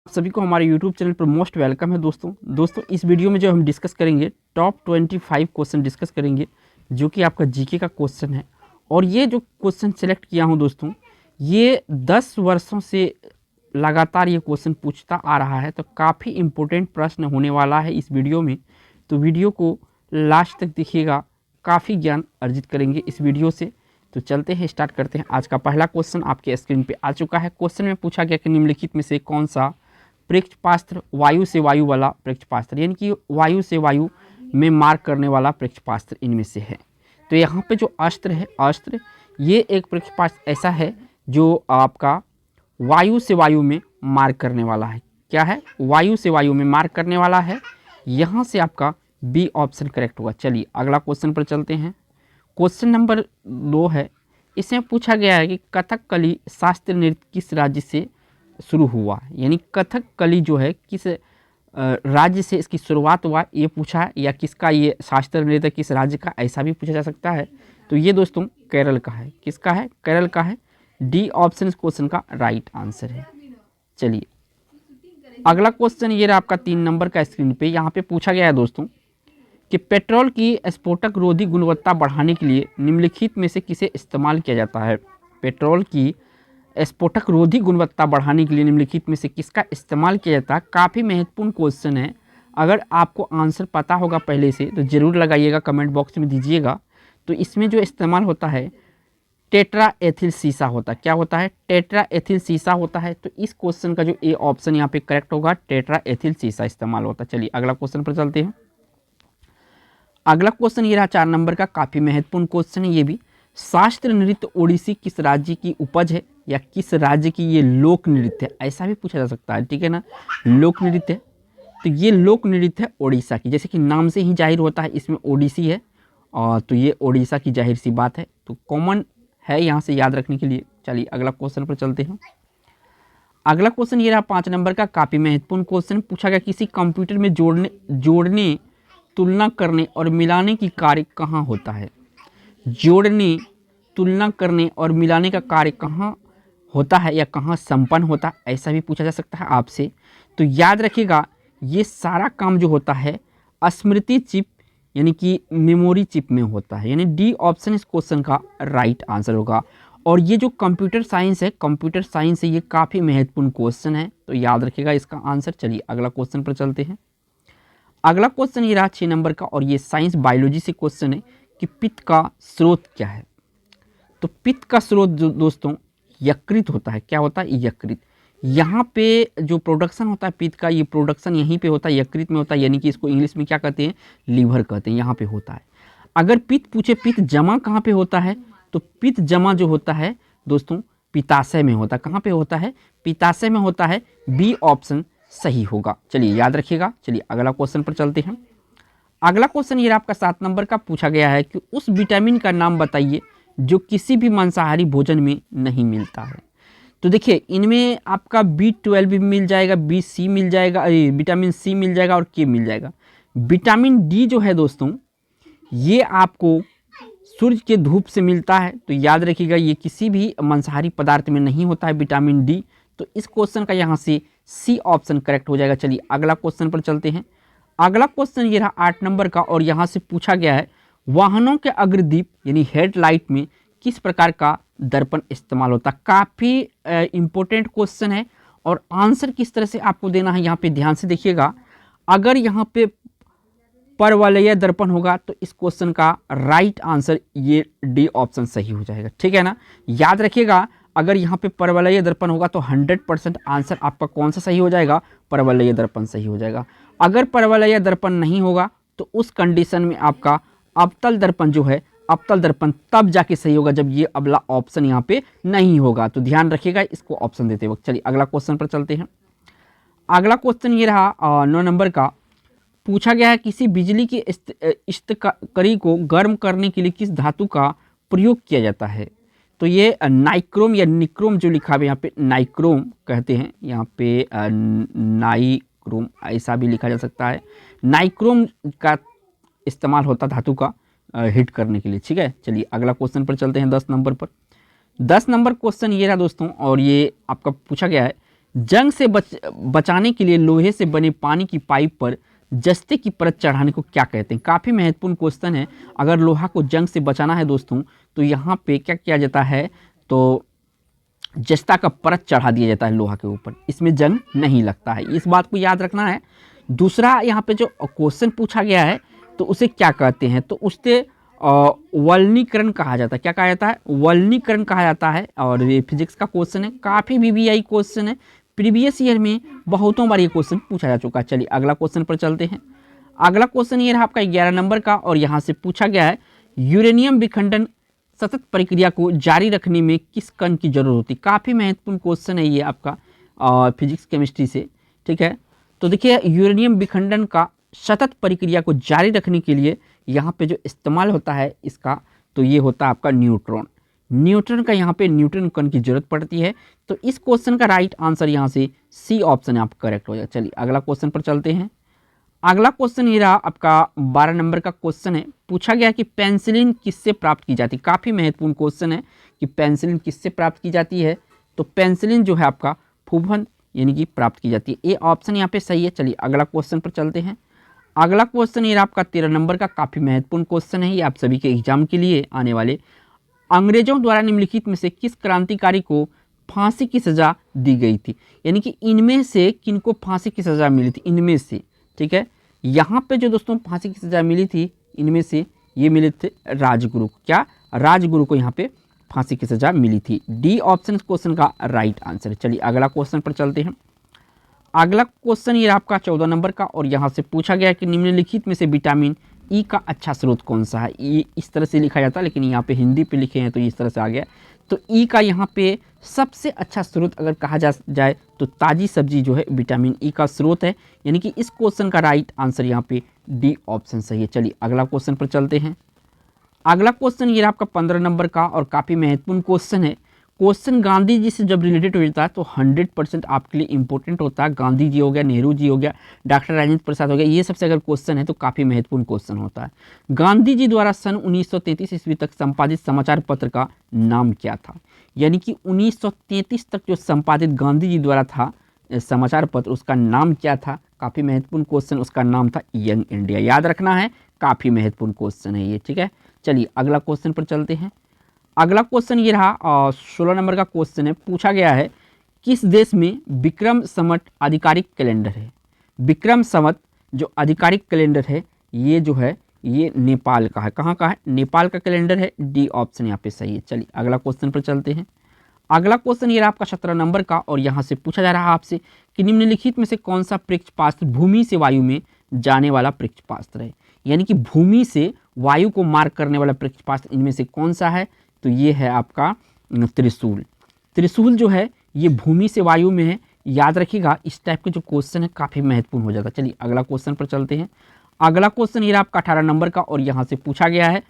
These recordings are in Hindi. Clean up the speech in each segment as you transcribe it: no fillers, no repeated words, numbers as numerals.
सभी को हमारे YouTube चैनल पर मोस्ट वेलकम है दोस्तों इस वीडियो में जो हम डिस्कस करेंगे टॉप 25 क्वेश्चन डिस्कस करेंगे जो कि आपका जीके का क्वेश्चन है। और ये जो क्वेश्चन सेलेक्ट किया हूँ दोस्तों, ये 10 वर्षों से लगातार ये क्वेश्चन पूछता आ रहा है, तो काफ़ी इम्पोर्टेंट प्रश्न होने वाला है इस वीडियो में। तो वीडियो को लास्ट तक देखिएगा, काफ़ी ज्ञान अर्जित करेंगे इस वीडियो से। तो चलते हैं, स्टार्ट करते हैं। आज का पहला क्वेश्चन आपके स्क्रीन पे आ चुका है। क्वेश्चन में पूछा गया कि निम्नलिखित में से कौन सा प्रेक्षपास्त्र वायु से वायु वाला प्रेक्षपास्त्र, यानी कि वायु से वायु में मार्क करने वाला प्रेक्षपास्त्र इनमें से है। तो यहाँ पे जो अस्त्र है, अस्त्र ये एक प्रेक्षपास्त्र ऐसा है जो आपका वायु से वायु में मार्क करने वाला है। क्या है? वायु से वायु में मार्क करने वाला है। यहाँ से आपका बी ऑप्शन करेक्ट होगा। चलिए अगला क्वेश्चन पर चलते हैं। क्वेश्चन नंबर 2 है। इसमें पूछा गया है कि कथकली शास्त्रीय नृत्य किस राज्य से शुरू हुआ, यानी कथकली जो है किस राज्य से इसकी शुरुआत हुआ, ये पूछा है। या किसका ये शास्त्रीय नृत्य किस राज्य का, ऐसा भी पूछा जा सकता है। तो ये दोस्तों केरल का है। किसका है? केरल का है। डी ऑप्शन इस क्वेश्चन का राइट आंसर है। चलिए अगला क्वेश्चन ये रहा आपका 3 नंबर का स्क्रीन पे। यहाँ पे पूछा गया है दोस्तों कि पेट्रोल की स्फोटक रोधी गुणवत्ता बढ़ाने के लिए निम्नलिखित में से किसे इस्तेमाल किया जाता है। पेट्रोल की स्फोटक रोधी गुणवत्ता बढ़ाने के लिए निम्नलिखित में से किसका इस्तेमाल किया जाता है। काफ़ी महत्वपूर्ण क्वेश्चन है। अगर आपको आंसर पता होगा पहले से तो ज़रूर लगाइएगा, कमेंट बॉक्स में दीजिएगा। तो इसमें जो इस्तेमाल होता है टेट्रा एथिल सीसा होता है। क्या होता है? टेट्रा एथिल सीसा होता है। तो इस क्वेश्चन का जो ए ऑप्शन यहाँ पे करेक्ट होगा, टेट्रा एथिल सीसा इस्तेमाल होता है। चलिए अगला क्वेश्चन पर चलते हैं। अगला क्वेश्चन ये रहा 4 नंबर का, काफ़ी महत्वपूर्ण क्वेश्चन है ये भी। शास्त्रीय नृत्य ओडिसी किस राज्य की उपज है, या किस राज्य की ये लोक नृत्य है, ऐसा भी पूछा जा सकता है। ठीक है ना, लोक नृत्य। तो ये लोक नृत्य है ओडिशा की, जैसे कि नाम से ही जाहिर होता है इसमें ओडिसी है, और तो ये ओडिशा की जाहिर सी बात है। तो कॉमन है यहाँ से याद रखने के लिए। चलिए अगला क्वेश्चन पर चलते हैं। अगला क्वेश्चन ये रहा 5 नंबर का, काफ़ी महत्वपूर्ण क्वेश्चन। पूछा गया किसी कंप्यूटर में जोड़ने तुलना करने और मिलाने की कार्य कहाँ होता है। जोड़ने, तुलना करने और मिलाने का कार्य कहाँ होता है या कहाँ संपन्न होता है, ऐसा भी पूछा जा सकता है आपसे। तो याद रखिएगा ये सारा काम जो होता है स्मृति चिप यानी कि मेमोरी चिप में होता है, यानी डी ऑप्शन इस क्वेश्चन का राइट आंसर होगा। और ये जो कंप्यूटर साइंस है, कंप्यूटर साइंस है, ये काफ़ी महत्वपूर्ण क्वेश्चन है, तो याद रखिएगा इसका आंसर। चलिए अगला क्वेश्चन पर चलते हैं। अगला क्वेश्चन ये रहा 6 नंबर का, और ये साइंस बायोलॉजी से क्वेश्चन है कि पित्त का स्रोत क्या है। तो पित्त का स्रोत जो दोस्तों यकृत होता है। क्या होता है? यकृत। यहाँ पे जो प्रोडक्शन होता है पित्त का, ये प्रोडक्शन यहीं पे होता है, यकृत में होता है, यानी कि इसको इंग्लिश में क्या कहते हैं? लीवर कहते हैं। यहाँ पे होता है। अगर पित्त पूछे पित्त जमा कहाँ पे होता है, तो पित्त जमा जो होता है दोस्तों पित्ताशय में होता है। कहाँ पे होता है? पित्ताशय में होता है। बी ऑप्शन सही होगा। चलिए याद रखिएगा। चलिए अगला क्वेश्चन पर चलते हैं। अगला क्वेश्चन ये आपका 7 नंबर का पूछा गया है कि उस विटामिन का नाम बताइए जो किसी भी मांसाहारी भोजन में नहीं मिलता है। तो देखिए इनमें आपका B12 भी मिल जाएगा, BC मिल जाएगा, विटामिन C मिल जाएगा और K मिल जाएगा। विटामिन D जो है दोस्तों ये आपको सूर्य के धूप से मिलता है। तो याद रखिएगा ये किसी भी मांसाहारी पदार्थ में नहीं होता है विटामिन D। तो इस क्वेश्चन का यहाँ से C ऑप्शन करेक्ट हो जाएगा। चलिए अगला क्वेश्चन पर चलते हैं। अगला क्वेश्चन ये रहा 8 नंबर का, और यहाँ से पूछा गया है वाहनों के अग्रदीप यानी हेडलाइट में किस प्रकार का दर्पण इस्तेमाल होता है। काफ़ी इंपॉर्टेंट क्वेश्चन है, और आंसर किस तरह से आपको देना है यहाँ पे ध्यान से देखिएगा। अगर यहाँ पे परवलय दर्पण होगा तो इस क्वेश्चन का राइट आंसर ये डी ऑप्शन सही हो जाएगा। ठीक है ना, याद रखिएगा अगर यहाँ पे परवलय दर्पण होगा तो 100% आंसर आपका कौन सा सही हो जाएगा? परवलय दर्पण सही हो जाएगा। अगर परवलय दर्पण नहीं होगा तो उस कंडीशन में आपका अवतल दर्पण जो है, अवतल दर्पण तब जाके सही होगा जब ये अगला ऑप्शन यहाँ पे नहीं होगा। तो ध्यान रखिएगा इसको ऑप्शन देते वक्त। चलिए अगला क्वेश्चन पर चलते हैं। अगला क्वेश्चन ये रहा 9 नंबर का। पूछा गया है किसी बिजली की इस्तिकरी को गर्म करने के लिए किस धातु का प्रयोग किया जाता है। तो ये नाइक्रोम या निक्रोम जो लिखा है यहाँ पे नाइक्रोम कहते हैं, यहाँ पे नाइक्रोम ऐसा भी लिखा जा सकता है। नाइक्रोम का इस्तेमाल होता धातु का हिट करने के लिए। ठीक है, चलिए अगला क्वेश्चन पर चलते हैं 10 नंबर पर। 10 नंबर क्वेश्चन ये रहा दोस्तों, और ये आपका पूछा गया है जंग से बचाने के लिए लोहे से बने पानी की पाइप पर जस्ते की परत चढ़ाने को क्या कहते हैं? काफ़ी महत्वपूर्ण क्वेश्चन है। अगर लोहा को जंग से बचाना है दोस्तों तो यहाँ पे क्या किया जाता है, तो जस्ता का परत चढ़ा दिया जाता है लोहा के ऊपर, इसमें जंग नहीं लगता है, इस बात को याद रखना है। दूसरा यहाँ पे जो क्वेश्चन पूछा गया है तो उसे क्या कहते हैं, तो उससे वल्नीकरण कहा जाता है। क्या कहा जाता है? वल्नीकरण कहा जाता है। और ये फिजिक्स का क्वेश्चन है, काफ़ी VVI क्वेश्चन है, प्रीवियस ईयर में बहुतों बार ये क्वेश्चन पूछा जा चुका है। चलिए अगला क्वेश्चन पर चलते हैं। अगला क्वेश्चन ये रहा आपका 11 नंबर का, और यहाँ से पूछा गया है यूरेनियम विखंडन सतत प्रक्रिया को जारी रखने में किस कण की जरूरत होती है? काफ़ी महत्वपूर्ण क्वेश्चन है ये आपका फिजिक्स केमिस्ट्री से, ठीक है। तो देखिए यूरेनियम विखंडन का सतत प्रक्रिया को जारी रखने के लिए यहाँ पे जो इस्तेमाल होता है इसका, तो ये होता है आपका न्यूट्रॉन। न्यूट्रॉन का यहाँ पे न्यूट्रॉन कण की जरूरत पड़ती है। तो इस क्वेश्चन का राइट आंसर यहाँ से सी ऑप्शन यहाँ पर करेक्ट हो जाएगा। चलिए अगला क्वेश्चन पर चलते हैं। अगला क्वेश्चन ये रहा आपका 12 नंबर का क्वेश्चन है। पूछा गया कि पेंसिलिन किससे प्राप्त की जाती है? काफ़ी महत्वपूर्ण क्वेश्चन है कि पेंसिलिन किससे प्राप्त की जाती है। तो पेंसिलिन जो है आपका फूफन यानी कि प्राप्त की जाती है, ये ऑप्शन यहाँ पे सही है। चलिए अगला क्वेश्चन पर चलते हैं। अगला क्वेश्चन ये आपका 13 नंबर का, काफ़ी महत्वपूर्ण क्वेश्चन है ये आप सभी के एग्जाम के लिए आने वाले। अंग्रेजों द्वारा निम्नलिखित में से किस क्रांतिकारी को फांसी की सजा दी गई थी? यानी कि इनमें से किनको फांसी की सजा मिली थी? इनमें से, ठीक है। यहाँ पे जो दोस्तों फांसी की सजा मिली थी इनमें से ये मिले थे राजगुरु। क्या? राजगुरु को यहाँ पे फांसी की सजा मिली थी। डी ऑप्शन क्वेश्चन का राइट आंसर है। चलिए अगला क्वेश्चन पर चलते हैं। अगला क्वेश्चन ये आपका 14 नंबर का, और यहाँ से पूछा गया कि निम्नलिखित में से विटामिन ई का अच्छा स्रोत कौन सा है? ई इस तरह से लिखा जाता है, लेकिन यहाँ पे हिंदी पे लिखे हैं तो इस तरह से आ गया। तो ई का यहाँ पे सबसे अच्छा स्रोत अगर कहा जाए तो ताज़ी सब्जी जो है विटामिन ई का स्रोत है। यानी कि इस क्वेश्चन का राइट आंसर यहाँ पे डी ऑप्शन सही है। चलिए अगला क्वेश्चन पर चलते हैं। अगला क्वेश्चन ये आपका 15 नंबर का, और काफ़ी महत्वपूर्ण क्वेश्चन है। क्वेश्चन गांधी जी से जब रिलेटेड हो जाता है तो 100% आपके लिए इंपॉर्टेंट होता है। गांधी जी हो गया, नेहरू जी हो गया, डॉक्टर राजेंद्र प्रसाद हो गया, ये सबसे अगर क्वेश्चन है तो काफ़ी महत्वपूर्ण क्वेश्चन होता है। गांधी जी द्वारा सन 1933 ईस्वी तक संपादित समाचार पत्र का नाम क्या था? यानी कि 1933 तक जो संपादित गांधी जी द्वारा था समाचार पत्र, उसका नाम क्या था? काफ़ी महत्वपूर्ण क्वेश्चन, उसका नाम था यंग इंडिया। याद रखना है, काफ़ी महत्वपूर्ण क्वेश्चन है ये, ठीक है। चलिए अगला क्वेश्चन पर चलते हैं। अगला क्वेश्चन ये रहा 16 नंबर का क्वेश्चन है। पूछा गया है किस देश में विक्रम संवत आधिकारिक कैलेंडर है? विक्रम संवत जो आधिकारिक कैलेंडर है ये जो है ये नेपाल का है। कहाँ का है? नेपाल का कैलेंडर है। डी ऑप्शन यहाँ पे सही है। चलिए अगला क्वेश्चन पर चलते हैं। अगला क्वेश्चन ये रहा आपका 17 नंबर का, और यहाँ से पूछा जा रहा है आपसे कि निम्नलिखित में से कौन सा प्रक्षेपास्त्र भूमि से वायु में जाने वाला प्रक्षेपास्त्र है? यानी कि भूमि से वायु को मार करने वाला प्रक्षेपास्त्र इनमें से कौन सा है? तो ये है आपका त्रिशूल। त्रिशूल जो है ये भूमि से वायु में है। याद रखिएगा, इस टाइप के जो क्वेश्चन है काफ़ी महत्वपूर्ण हो जाता है। चलिए अगला क्वेश्चन पर चलते हैं। अगला क्वेश्चन ये आपका 18 नंबर का, और यहाँ से पूछा गया है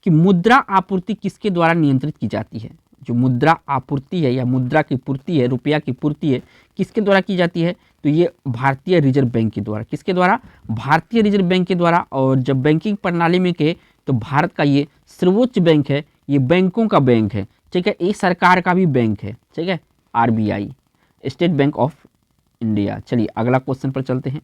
कि मुद्रा आपूर्ति किसके द्वारा नियंत्रित की जाती है? जो मुद्रा आपूर्ति है या मुद्रा की पूर्ति है, रुपया की पूर्ति है, किसके द्वारा की जाती है? तो ये भारतीय रिजर्व बैंक के द्वारा। किसके द्वारा? भारतीय रिजर्व बैंक के द्वारा। और जब बैंकिंग प्रणाली में के तो भारत का ये सर्वोच्च बैंक है, ये बैंकों का बैंक है, ठीक है। ये सरकार का भी बैंक है, ठीक है, RBI, state bank of India. चलिए अगला क्वेश्चन पर चलते हैं।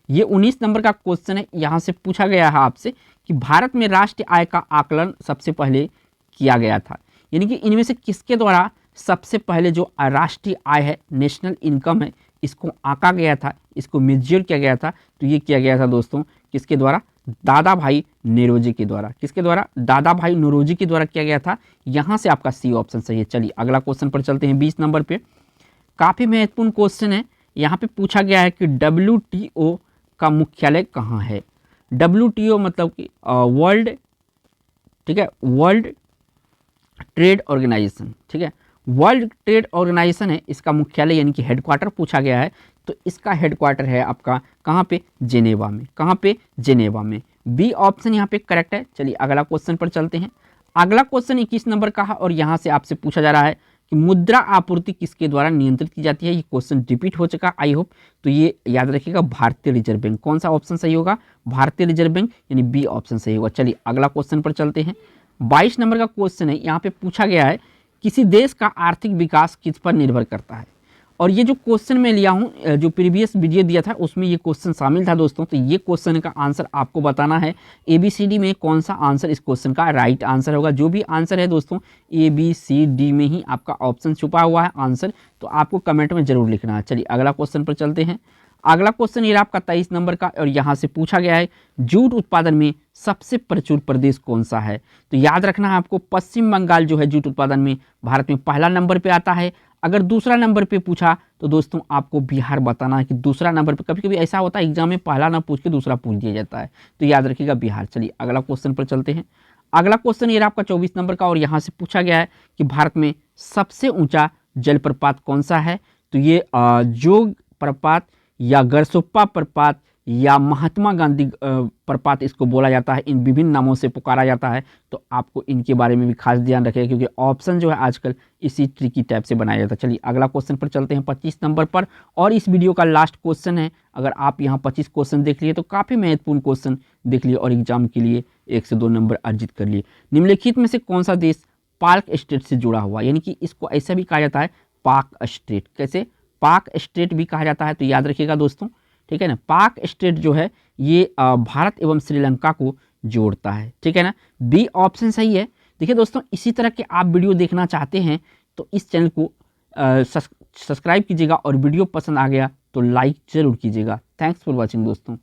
ये 19 नंबर का क्वेश्चन है। यहाँ से पूछा गया है आपसे कि भारत में राष्ट्रीय आय का आकलन सबसे पहले किया गया था। यानी कि इनमें से किसके द्वारा सबसे पहले जो राष्ट्रीय आय है, नेशनल इनकम है, इसको आंका गया था, इसको मेजर किया गया था। तो ये किया गया था दोस्तों किसके द्वारा? दादा भाई नौरोजी के द्वारा। किसके द्वारा? दादा भाई नौरोजी के द्वारा किया गया था। यहाँ से आपका सी ऑप्शन सही है। चलिए अगला क्वेश्चन पर चलते हैं। 20 नंबर पे काफ़ी महत्वपूर्ण क्वेश्चन है। यहाँ पे पूछा गया है कि WTO का मुख्यालय कहाँ है? WTO मतलब कि वर्ल्ड, ठीक है, वर्ल्ड ट्रेड ऑर्गेनाइजेशन, ठीक है, वर्ल्ड ट्रेड ऑर्गेनाइजेशन है इसका मुख्यालय, यानी कि हेडक्वार्टर पूछा गया है। तो इसका हेडक्वार्टर है आपका कहाँ पे? जेनेवा में। कहाँ पे? जेनेवा में। बी ऑप्शन यहाँ पे करेक्ट है। चलिए अगला क्वेश्चन पर चलते हैं। अगला क्वेश्चन 21 नंबर का है, और यहाँ से आपसे पूछा जा रहा है कि मुद्रा आपूर्ति किसके द्वारा नियंत्रित की जाती है? ये क्वेश्चन रिपीट हो चुका, आई होप। तो ये याद रखिएगा, भारतीय रिजर्व बैंक। कौन सा ऑप्शन सही होगा? भारतीय रिजर्व बैंक, यानी बी ऑप्शन सही होगा। चलिए अगला क्वेश्चन पर चलते हैं। 22 नंबर का क्वेश्चन है। यहाँ पे पूछा गया है किसी देश का आर्थिक विकास किस पर निर्भर करता है? और ये जो क्वेश्चन मैं लिया हूँ, जो प्रीवियस वीडियो दिया था उसमें ये क्वेश्चन शामिल था दोस्तों। तो ये क्वेश्चन का आंसर आपको बताना है ABCD में कौन सा आंसर इस क्वेश्चन का राइट आंसर होगा। जो भी आंसर है दोस्तों ABCD में ही आपका ऑप्शन छुपा हुआ है आंसर, तो आपको कमेंट में जरूर लिखना है। चलिए अगला क्वेश्चन पर चलते हैं। अगला क्वेश्चन ये आपका 23 नंबर का, और यहाँ से पूछा गया है जूट उत्पादन में सबसे प्रचुर प्रदेश कौन सा है। तो याद रखना है आपको, पश्चिम बंगाल जो है जूट उत्पादन में भारत में पहला नंबर पे आता है। अगर दूसरा नंबर पे पूछा तो दोस्तों आपको बिहार बताना है कि दूसरा नंबर पे। कभी कभी ऐसा होता है एग्जाम में पहला ना पूछ के दूसरा पूछ दिया जाता है, तो याद रखिएगा बिहार। चलिए अगला क्वेश्चन पर चलते हैं। अगला क्वेश्चन ये आपका 24 नंबर का, और यहाँ से पूछा गया है कि भारत में सबसे ऊंचा जलप्रपात कौन सा है। तो ये जोग प्रपात या गरसोप्पा प्रपात या महात्मा गांधी प्रपात इसको बोला जाता है, इन विभिन्न नामों से पुकारा जाता है। तो आपको इनके बारे में भी खास ध्यान रखेगा, क्योंकि ऑप्शन जो है आजकल इसी ट्रिकी टाइप से बनाया जाता है। चलिए अगला क्वेश्चन पर चलते हैं 25 नंबर पर, और इस वीडियो का लास्ट क्वेश्चन है। अगर आप यहाँ 25 क्वेश्चन देख लिए तो काफ़ी महत्वपूर्ण क्वेश्चन देख लिए और एग्जाम के लिए 1 से 2 नंबर अर्जित कर लिए। निम्नलिखित में से कौन सा देश पाक स्टेट से जुड़ा हुआ, यानी कि इसको ऐसा भी कहा जाता है पाक स्टेट। कैसे? पाक स्टेट भी कहा जाता है, तो याद रखिएगा दोस्तों, ठीक है ना। पाक स्टेट जो है ये भारत एवं श्रीलंका को जोड़ता है, ठीक है ना। बी ऑप्शन सही है। देखिए दोस्तों, इसी तरह के आप वीडियो देखना चाहते हैं तो इस चैनल को सब्सक्राइब कीजिएगा, और वीडियो पसंद आ गया तो लाइक जरूर कीजिएगा। थैंक्स फॉर वॉचिंग दोस्तों।